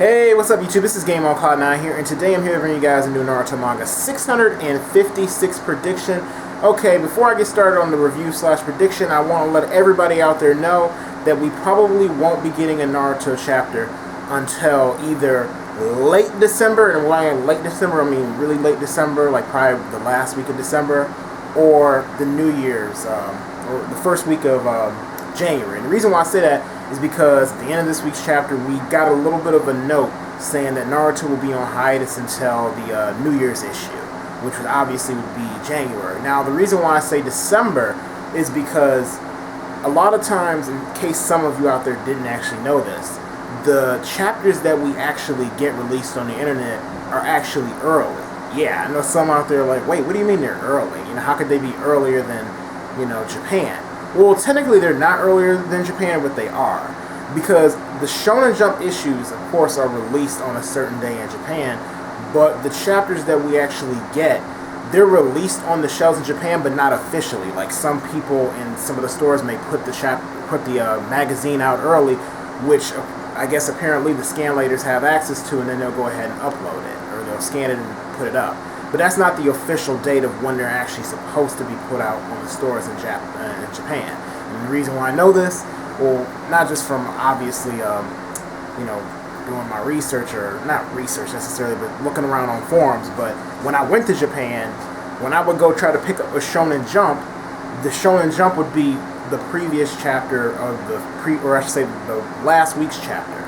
Hey, what's up YouTube? This is Game on Cloud 9 here, and today I'm here to bring you guys a new Naruto manga 656 prediction. Okay, before I get started on the review slash prediction, I want to let everybody out there know that we probably won't be getting a Naruto chapter until either late December, and when I mean late December, I mean really late December, like probably the last week of December, or the New Year's, or the first week of January. And the reason why I say that is because at the end of this week's chapter, we got a little bit of a note saying that Naruto will be on hiatus until the New Year's issue, which would obviously would be January. Now, the reason why I say December is because a lot of times, in case some of you out there didn't actually know this, the chapters that we actually get released on the internet are actually early. Yeah, I know some out there are like, wait, what do you mean they're early? You know, how could they be earlier than, Japan? Well, technically they're not earlier than Japan, but they are. Because the Shonen Jump issues, of course, are released on a certain day in Japan, but the chapters that we actually get, they're released on the shelves in Japan, but not officially. Like some people in some of the stores may put the magazine out early, which I guess apparently the scanlators have access to, and then they'll go ahead and upload it, or they'll scan it and put it up. But that's not the official date of when they're actually supposed to be put out on the stores in Japan. And the reason why I know this, well, not just from obviously, doing my research, or not research necessarily, but looking around on forums, but when I went to Japan, when I would go try to pick up a Shonen Jump, the Shonen Jump would be the previous chapter of the last week's chapter.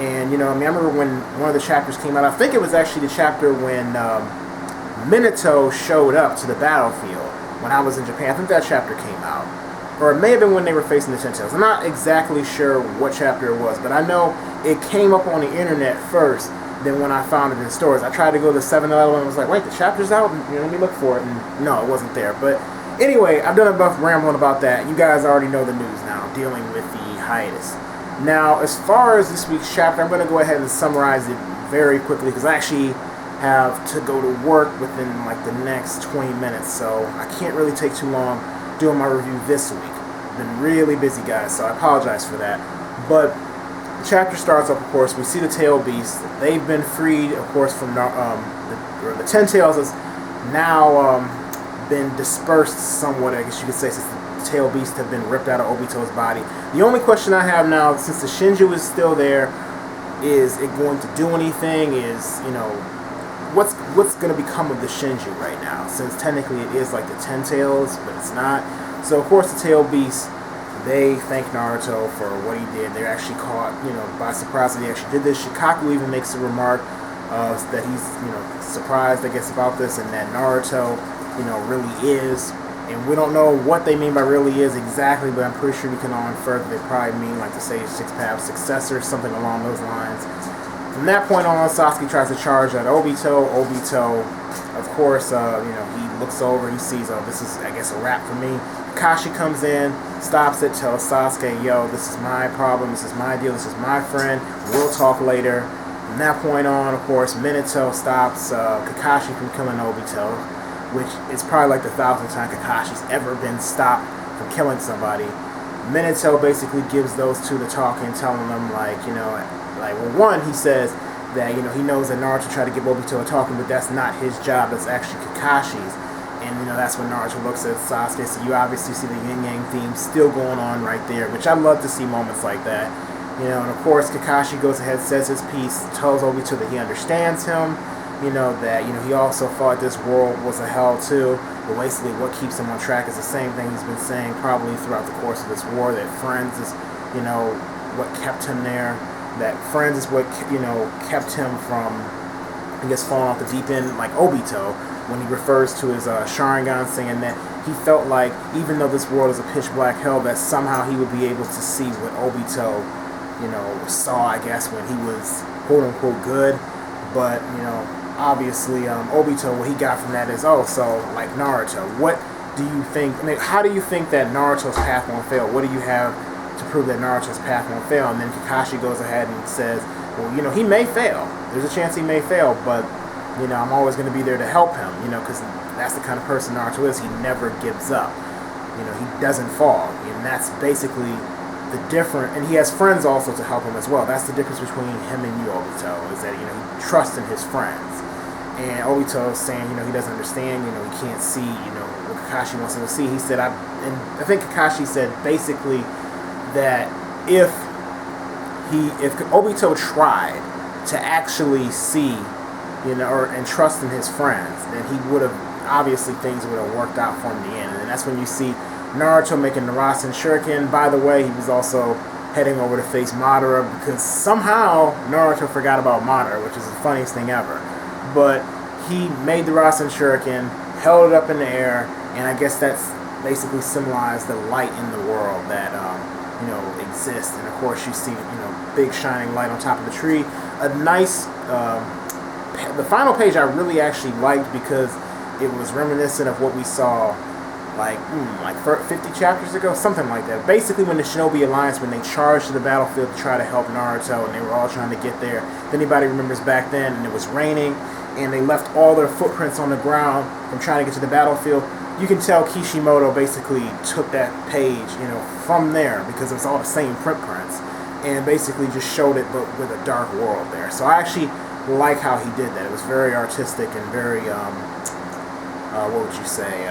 And, I remember when one of the chapters came out, I think it was actually the chapter when Minato showed up to the battlefield when I was in Japan. I think that chapter came out. Or it may have been when they were facing the Ten Tails. I'm not exactly sure what chapter it was, but I know it came up on the internet first than when I found it in stores. I tried to go to 7-Eleven and was like, wait, the chapter's out? Let me look for it. And no, it wasn't there. But anyway, I've done enough rambling about that. You guys already know the news now, dealing with the hiatus. Now, as far as this week's chapter, I'm going to go ahead and summarize it very quickly because I actually have to go to work within like the next 20 minutes, so I can't really take too long doing my review this week. I've been really busy, guys, so I apologize for that. But the chapter starts off, of course, we see the Tail Beasts. They've been freed, of course, from the Ten Tails has now been dispersed somewhat, I guess you could say, since the Tail Beasts have been ripped out of Obito's body. The only question I have now, since the Shinju is still there, is it going to do anything? What's going to become of the Shinju right now, since technically it is like the Ten Tails, but it's not. So of course the Tail Beasts, they thank Naruto for what he did. They're actually caught, by surprise that he actually did this. Shikaku even makes a remark that he's, surprised, I guess, about this, and that Naruto, really is. And we don't know what they mean by really is exactly, but I'm pretty sure we can all infer that they probably mean like the Sage Six-Path's successor, something along those lines. From that point on, Sasuke tries to charge at Obito. Obito, of course, he looks over, he sees, oh, this is, I guess, a wrap for me. Kakashi comes in, stops it, tells Sasuke, yo, this is my problem, this is my deal, this is my friend, we'll talk later. From that point on, of course, Minato stops Kakashi from killing Obito, which is probably like the 1,000th time Kakashi's ever been stopped from killing somebody. Minato basically gives those two the talking, telling them, like, well, one, he says that, he knows that Naruto tried to give Obito a talking, but that's not his job, that's actually Kakashi's. And, that's when Naruto looks at Sasuke, so you obviously see the yin-yang theme still going on right there, which I love to see moments like that. And of course, Kakashi goes ahead, says his piece, tells Obito that he understands him, that, he also thought this world was a hell too, but basically what keeps him on track is the same thing he's been saying probably throughout the course of this war, that friends is, what kept him there. That friends is what, kept him from, I guess, falling off the deep end, like Obito, when he refers to his Sharingan, saying that he felt like, even though this world is a pitch black hell, that somehow he would be able to see what Obito, saw, I guess, when he was, quote-unquote, good. But, obviously, Obito, what he got from that is, oh, so, like Naruto, what do you think, how do you think that Naruto's path won't fail? What do you have to prove that Naruto's path won't fail? And then Kakashi goes ahead and says, well, he may fail. There's a chance he may fail, but, I'm always going to be there to help him, because that's the kind of person Naruto is. He never gives up. He doesn't fall. And that's basically and he has friends also to help him as well. That's the difference between him and you, Obito, is that, he trusts in his friends. And Obito is saying, he doesn't understand, he can't see, what Kakashi wants him to see. He said, and I think Kakashi said basically that if Obito tried to actually see, and trust in his friends, then he would have, obviously things would have worked out for him in the end. And that's when you see Naruto making the Rasen Shuriken. By the way, he was also heading over to face Madara because somehow Naruto forgot about Madara, which is the funniest thing ever. But he made the Rasen Shuriken, held it up in the air, and I guess that's basically symbolized the light in the world that exists. And of course you see big shining light on top of the tree. A nice the final page I really actually liked because it was reminiscent of what we saw like 50 chapters ago, something like that. Basically when the Shinobi Alliance, when they charged to the battlefield to try to help Naruto, and they were all trying to get there. If anybody remembers back then, and it was raining, and they left all their footprints on the ground from trying to get to the battlefield. You can tell Kishimoto basically took that page, from there, because it was all the same footprints, and basically just showed it, but with a dark world there. So I actually like how he did that. It was very artistic and very, what would you say,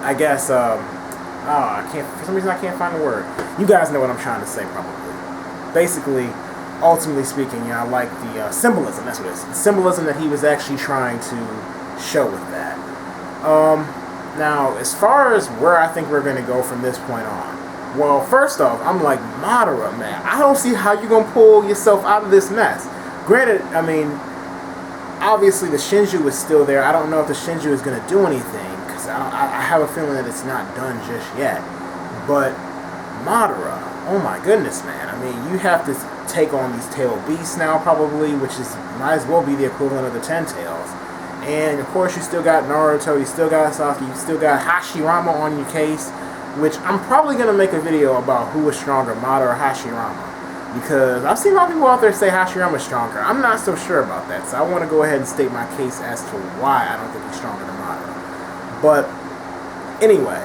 I guess, for some reason I can't find the word. You guys know what I'm trying to say, probably. Basically, ultimately speaking, I like the symbolism, that's what it is. The symbolism that he was actually trying to show with that. Now, as far as where I think we're going to go from this point on, well, first off, I'm like, Madara, man, I don't see how you're going to pull yourself out of this mess. Granted, I mean, obviously the Shinju is still there. I don't know if the Shinju is going to do anything, because I have a feeling that it's not done just yet. But Madara, oh my goodness, man. I mean, you have to take on these tail beasts now, probably, which is might as well be the equivalent of the 10 tails. And of course, you still got Naruto, you still got Sasuke, you still got Hashirama on your case, which I'm probably going to make a video about who is stronger, Madara or Hashirama. Because I've seen a lot of people out there say Hashirama's stronger. I'm not so sure about that, so I want to go ahead and state my case as to why I don't think he's stronger than Madara. But anyway,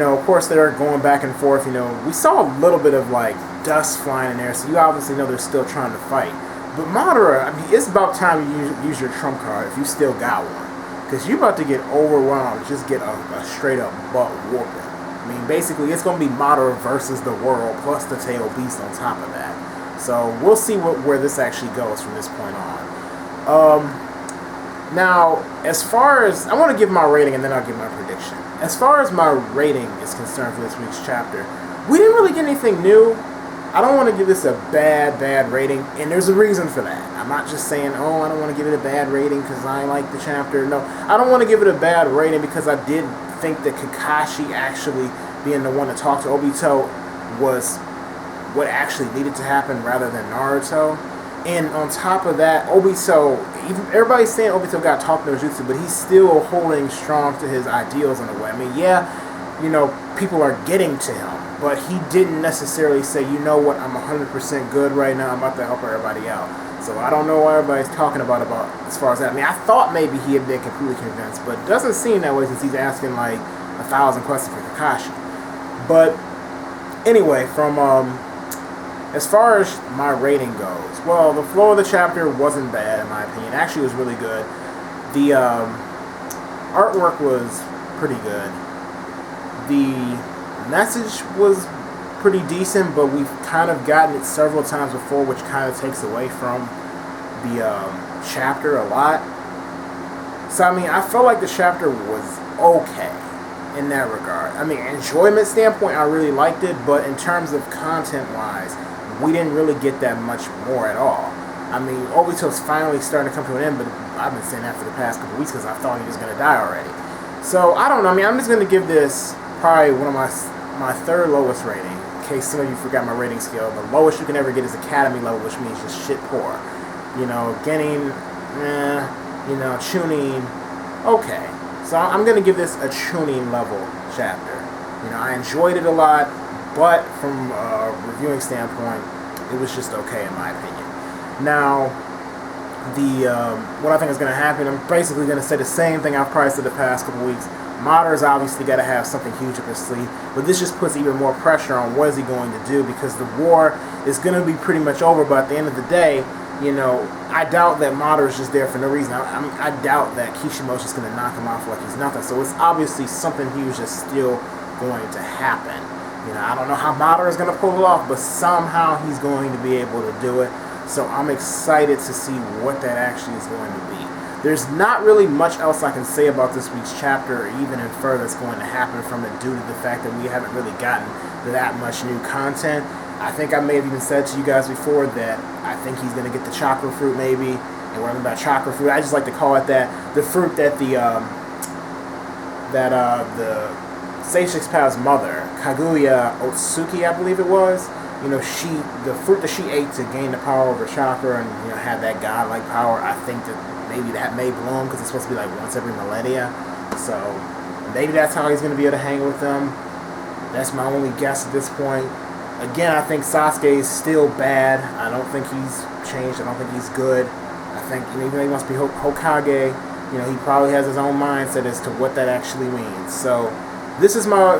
of course they're going back and forth. We saw a little bit of like dust flying in there, so you obviously know they're still trying to fight. But Madara, I mean, it's about time you use your trump card if you still got one. Because you're about to get overwhelmed, just get a straight up butt whooping. I mean, basically, it's going to be Madara versus the world, plus the tail beast on top of that. So, we'll see where this actually goes from this point on. Now, as far as, I want to give my rating and then I'll give my prediction. As far as my rating is concerned for this week's chapter, we didn't really get anything new. I don't want to give this a bad rating, and there's a reason for that. I'm not just saying, oh, I don't want to give it a bad rating because I like the chapter. No, I don't want to give it a bad rating because I did think that Kakashi actually being the one to talk to Obito was what actually needed to happen rather than Naruto. And on top of that, Obito, everybody's saying Obito got taught no jutsu, but he's still holding strong to his ideals in a way. I mean, yeah, people are getting to him. But he didn't necessarily say, you know what, I'm 100% good right now, I'm about to help everybody out. So I don't know what everybody's talking about as far as that. I mean, I thought maybe he had been completely convinced, but it doesn't seem that way since he's asking like 1,000 questions for Kakashi. But anyway, from as far as my rating goes, well, the flow of the chapter wasn't bad in my opinion. Actually, it was really good. The artwork was pretty good. The message was pretty decent, but we've kind of gotten it several times before, which kind of takes away from the chapter a lot. So, I mean, I felt like the chapter was okay in that regard. I mean, enjoyment standpoint, I really liked it, but in terms of content-wise, we didn't really get that much more at all. I mean, Obito's finally starting to come to an end, but I've been saying that for the past couple weeks because I thought he was going to die already. So, I don't know. I mean, I'm just going to give this probably one of my third lowest rating. In case some of you forgot my rating scale, the lowest you can ever get is Academy level, which means just shit poor. Genin, Chunin, okay. So I'm going to give this a Chunin level chapter. I enjoyed it a lot, but from a reviewing standpoint, it was just okay in my opinion. Now, what I think is going to happen, I'm basically going to say the same thing I've probably said the past couple weeks. Madara's obviously got to have something huge up his sleeve, but this just puts even more pressure on what is he going to do, because the war is going to be pretty much over, but at the end of the day, you know, I doubt that Madara's just there for no reason. I doubt that Kishimoto's just going to knock him off like he's nothing, so it's obviously something huge that's still going to happen. You know, I don't know how Madara's going to pull it off, but somehow he's going to be able to do it, so I'm excited to see what that actually is going to be. There's not really much else I can say about this week's chapter, or even infer that's going to happen from it, due to the fact that we haven't really gotten that much new content. I think I may have even said to you guys before that I think he's going to get the chakra fruit, maybe. And what I mean by chakra fruit, I just like to call it that. The fruit that the Sage 6's mother, Kaguya Otsuki, I believe it was, you know, the fruit that she ate to gain the power over chakra and, you know, have that godlike power, I think that maybe that may bloom, because it's supposed to be like once every millennia. So maybe that's how he's going to be able to hang with them. That's my only guess at this point. Again, I think Sasuke is still bad. I don't think he's changed. I don't think he's good. I think, you know, even though he wants to be Hokage, you know, he probably has his own mindset as to what that actually means. So this is my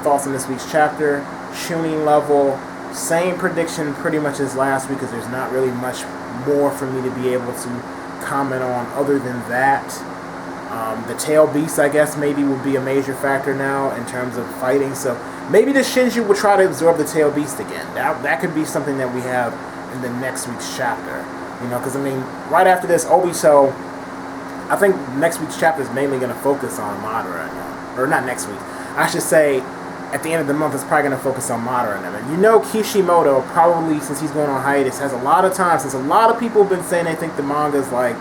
thoughts on this week's chapter. Chunin Lvl, same prediction pretty much as last week, because there's not really much more for me to be able to comment on other than that. The tail beast, I guess, maybe will be a major factor now in terms of fighting, so maybe the Shinju will try to absorb the tail beast again. That could be something that we have in the next week's chapter, you know, because I mean, right after this, Obito, I think next week's chapter is mainly going to focus on Madara, or not next week, I should say at the end of the month, it's probably going to focus on Madara and them. And you know, Kishimoto, probably since he's going on hiatus, has a lot of time, since a lot of people have been saying they think the manga's like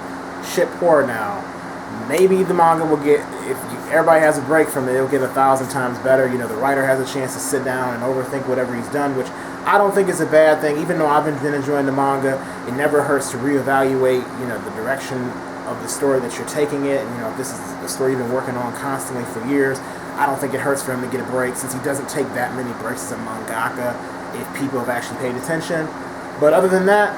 shit poor now. Maybe the manga will get, if everybody has a break from it, it'll get 1,000 times better. You know, the writer has a chance to sit down and overthink whatever he's done, which I don't think is a bad thing. Even though I've been enjoying the manga, it never hurts to reevaluate, you know, the direction of the story that you're taking it. And, you know, if this is the story you've been working on constantly for years, I don't think it hurts for him to get a break, since he doesn't take that many breaks as a mangaka if people have actually paid attention. But other than that,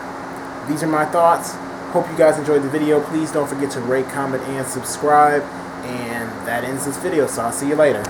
these are my thoughts. Hope you guys enjoyed the video. Please don't forget to rate, comment, and subscribe. And that ends this video, so I'll see you later.